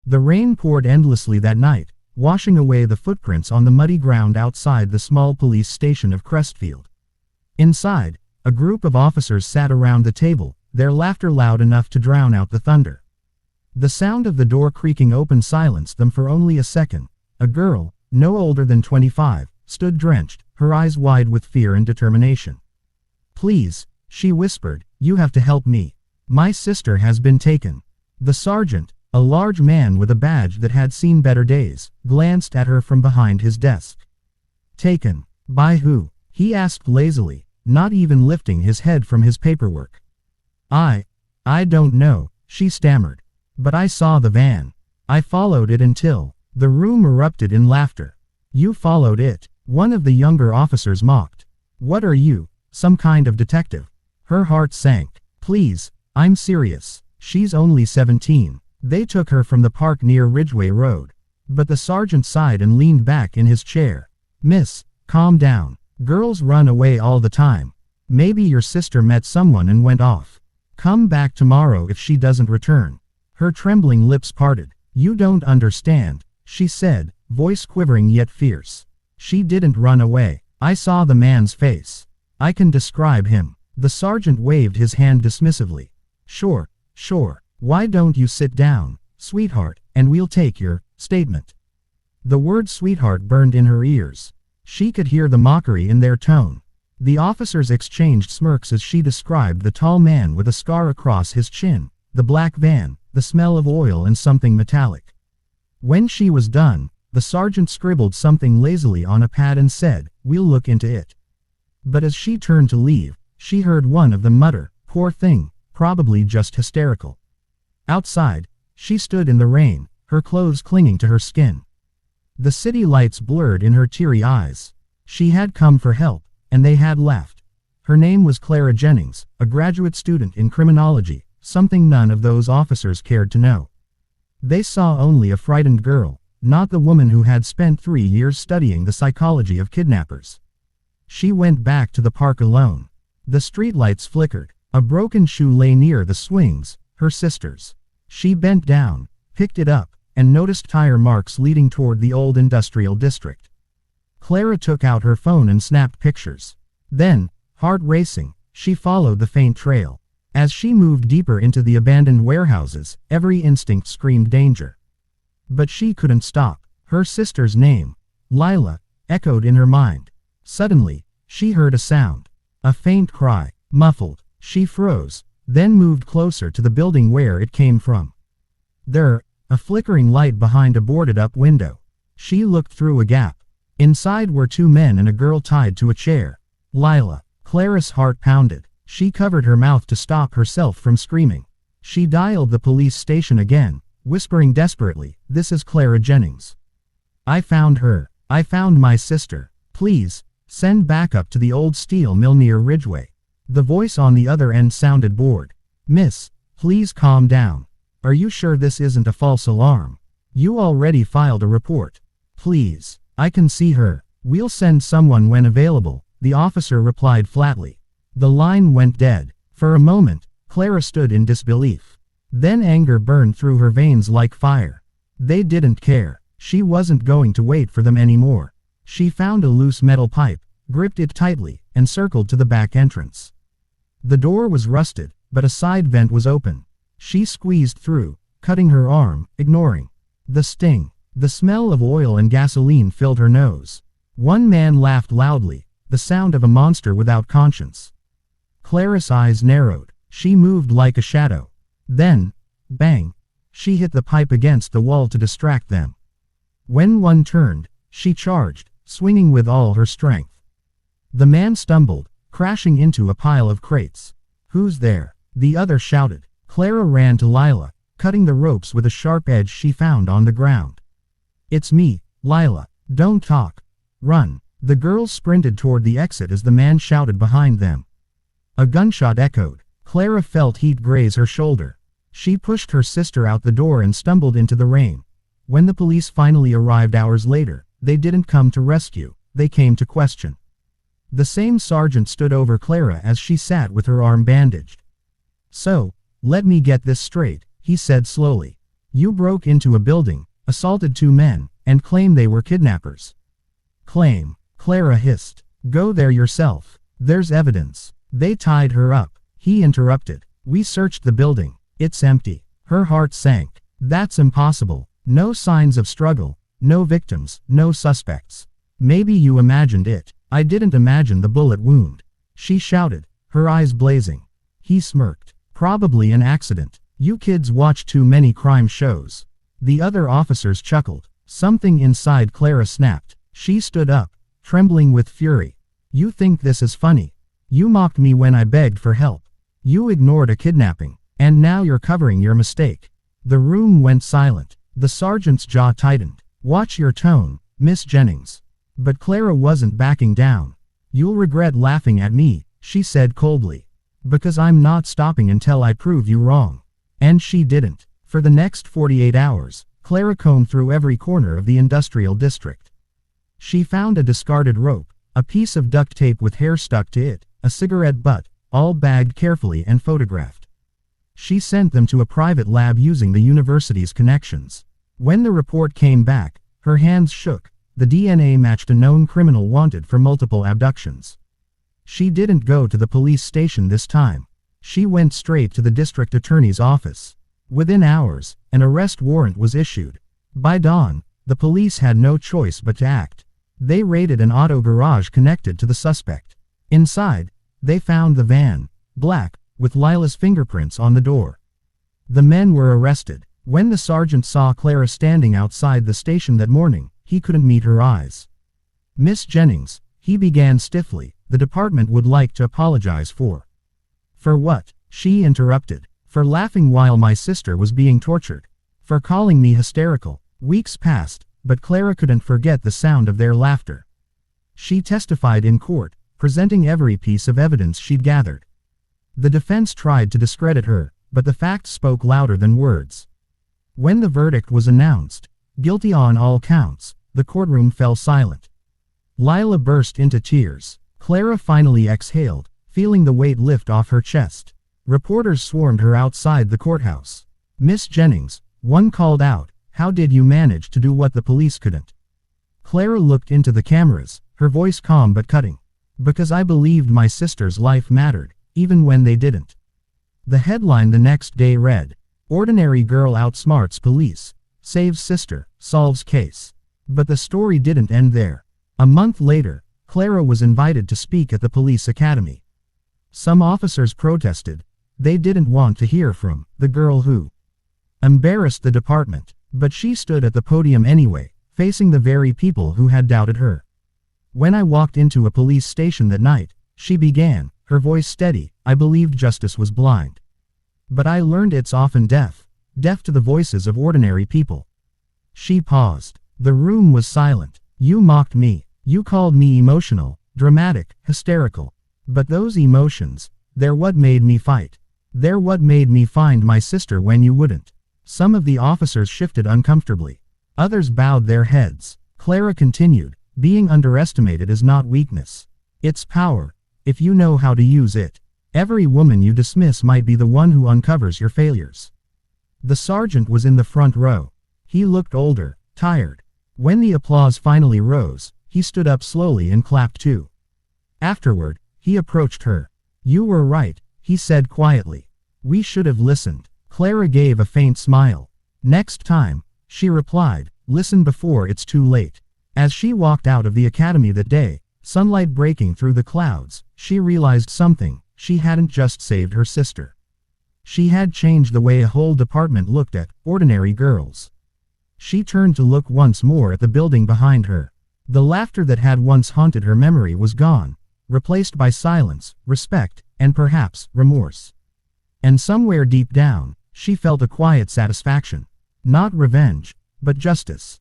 The rain poured endlessly that night, washing away the footprints on the muddy ground outside the small police station of Crestfield. Inside, a group of officers sat around the table, their laughter loud enough to drown out the thunder. The sound of the door creaking open silenced them for only a second. A girl, no older than 25, stood drenched, her eyes wide with fear and determination. "Please," she whispered, "you have to help me. My sister has been taken." The sergeant, a large man with a badge that had seen better days, glanced at her from behind his desk. "Taken? By who?" he asked lazily, not even lifting his head from his paperwork. I don't know," she stammered. "But I saw the van. I followed it until—" The room erupted in laughter. "You followed it?" one of the younger officers mocked. "What are you, some kind of detective?" Her heart sank. "Please, I'm serious. She's only 17. They took her from the park near Ridgeway Road." But the sergeant sighed and leaned back in his chair. "Miss, calm down. Girls run away all the time. Maybe your sister met someone and went off. Come back tomorrow if she doesn't return." Her trembling lips parted. "You don't understand," she said, voice quivering yet fierce. "She didn't run away. I saw the man's face. I can describe him." The sergeant waved his hand dismissively. Sure. Why don't you sit down, sweetheart, and we'll take your statement." The word sweetheart burned in her ears. She could hear the mockery in their tone. The officers exchanged smirks as she described the tall man with a scar across his chin, the black van, the smell of oil and something metallic. When she was done, the sergeant scribbled something lazily on a pad and said, "We'll look into it." But as she turned to leave, she heard one of them mutter, "Poor thing, probably just hysterical." Outside, she stood in the rain, her clothes clinging to her skin. The city lights blurred in her teary eyes. She had come for help, and they had left. Her name was Clara Jennings, a graduate student in criminology, something none of those officers cared to know. They saw only a frightened girl, not the woman who had spent 3 years studying the psychology of kidnappers. She went back to the park alone. The streetlights flickered. A broken shoe lay near the swings, her sister's. She bent down, picked it up, and noticed tire marks leading toward the old industrial district. Clara took out her phone and snapped pictures. Then, heart racing, she followed the faint trail. As she moved deeper into the abandoned warehouses, every instinct screamed danger. But she couldn't stop. Her sister's name, Lila, echoed in her mind. Suddenly, she heard a sound. A faint cry, muffled. She froze, then moved closer to the building where it came from. There, a flickering light behind a boarded-up window. She looked through a gap. Inside were 2 men and a girl tied to a chair. Lila. Clara's heart pounded. She covered her mouth to stop herself from screaming. She dialed the police station again, whispering desperately, "This is Clara Jennings. I found her. I found my sister. Please, send backup to the old steel mill near Ridgeway." The voice on the other end sounded bored. "Miss, please calm down. Are you sure this isn't a false alarm? You already filed a report. Please, I can see her. We'll send someone when available," the officer replied flatly. The line went dead. For a moment, Clara stood in disbelief. Then anger burned through her veins like fire. They didn't care. She wasn't going to wait for them anymore. She found a loose metal pipe, gripped it tightly, and circled to the back entrance. The door was rusted, but a side vent was open. She squeezed through, cutting her arm, ignoring the sting. The smell of oil and gasoline filled her nose. One man laughed loudly, the sound of a monster without conscience. Clara's eyes narrowed. She moved like a shadow. Then, bang! She hit the pipe against the wall to distract them. When one turned, she charged, swinging with all her strength. The man stumbled, crashing into a pile of crates. "Who's there?" the other shouted. Clara ran to Lila, cutting the ropes with a sharp edge she found on the ground. "It's me, Lila. Don't talk. Run." The girls sprinted toward the exit as the man shouted behind them. A gunshot echoed. Clara felt heat graze her shoulder. She pushed her sister out the door and stumbled into the rain. When the police finally arrived hours later, they didn't come to rescue, they came to question. The same sergeant stood over Clara as she sat with her arm bandaged. "So, let me get this straight," he said slowly. You broke into a building, assaulted 2 men, and claimed they were kidnappers. Claim, Clara hissed. Go there yourself. There's evidence. They tied her up. He interrupted. We searched the building. It's empty. Her heart sank. That's impossible. No signs of struggle. No victims. No suspects. Maybe you imagined it. I didn't imagine the bullet wound. She shouted, her eyes blazing. He smirked. Probably an accident. You kids watch too many crime shows. The other officers chuckled. Something inside Clara snapped. She stood up, trembling with fury. You think this is funny? You mocked me when I begged for help. You ignored a kidnapping, and now you're covering your mistake. The room went silent. The sergeant's jaw tightened. Watch your tone, Miss Jennings. But Clara wasn't backing down. You'll regret laughing at me, she said coldly. Because I'm not stopping until I prove you wrong. And she didn't. For the next 48 hours, Clara combed through every corner of the industrial district. She found a discarded rope, a piece of duct tape with hair stuck to it, a cigarette butt, all bagged carefully and photographed. She sent them to a private lab using the university's connections. When the report came back, her hands shook. The DNA matched a known criminal wanted for multiple abductions. She didn't go to the police station this time. She went straight to the district attorney's office. Within hours, an arrest warrant was issued. By dawn, the police had no choice but to act. They raided an auto garage connected to the suspect. Inside, they found the van, black, with Lila's fingerprints on the door. The men were arrested. When the sergeant saw Clara standing outside the station that morning, he couldn't meet her eyes. Miss Jennings, he began stiffly, the department would like to apologize for. For what? She interrupted. For laughing while my sister was being tortured. For calling me hysterical. Weeks passed, but Clara couldn't forget the sound of their laughter. She testified in court, presenting every piece of evidence she'd gathered. The defense tried to discredit her, but the facts spoke louder than words. When the verdict was announced, guilty on all counts, the courtroom fell silent. Lila burst into tears. Clara finally exhaled, feeling the weight lift off her chest. Reporters swarmed her outside the courthouse. Miss Jennings, one called out, how did you manage to do what the police couldn't? Clara looked into the cameras, her voice calm but cutting. Because I believed my sister's life mattered, even when they didn't. The headline the next day read, Ordinary girl outsmarts police, saves sister, solves case. But the story didn't end there. A month later, Clara was invited to speak at the police academy. Some officers protested. They didn't want to hear from the girl who embarrassed the department, but she stood at the podium anyway, facing the very people who had doubted her. When I walked into a police station that night, she began, her voice steady, I believed justice was blind. But I learned it's often deaf to the voices of ordinary people. She paused. The room was silent. You mocked me. You called me emotional, dramatic, hysterical. But those emotions, they're what made me fight. They're what made me find my sister when you wouldn't. Some of the officers shifted uncomfortably. Others bowed their heads. Clara continued, being underestimated is not weakness. It's power, if you know how to use it. Every woman you dismiss might be the one who uncovers your failures. The sergeant was in the front row. He looked older, tired. When the applause finally rose, he stood up slowly and clapped too. Afterward, he approached her. You were right, he said quietly. We should have listened. Clara gave a faint smile. Next time, she replied, listen before it's too late. As she walked out of the academy that day, sunlight breaking through the clouds, she realized something. She hadn't just saved her sister. She had changed the way a whole department looked at ordinary girls. She turned to look once more at the building behind her. The laughter that had once haunted her memory was gone, replaced by silence, respect, and perhaps remorse. And somewhere deep down, she felt a quiet satisfaction. Not revenge, but justice.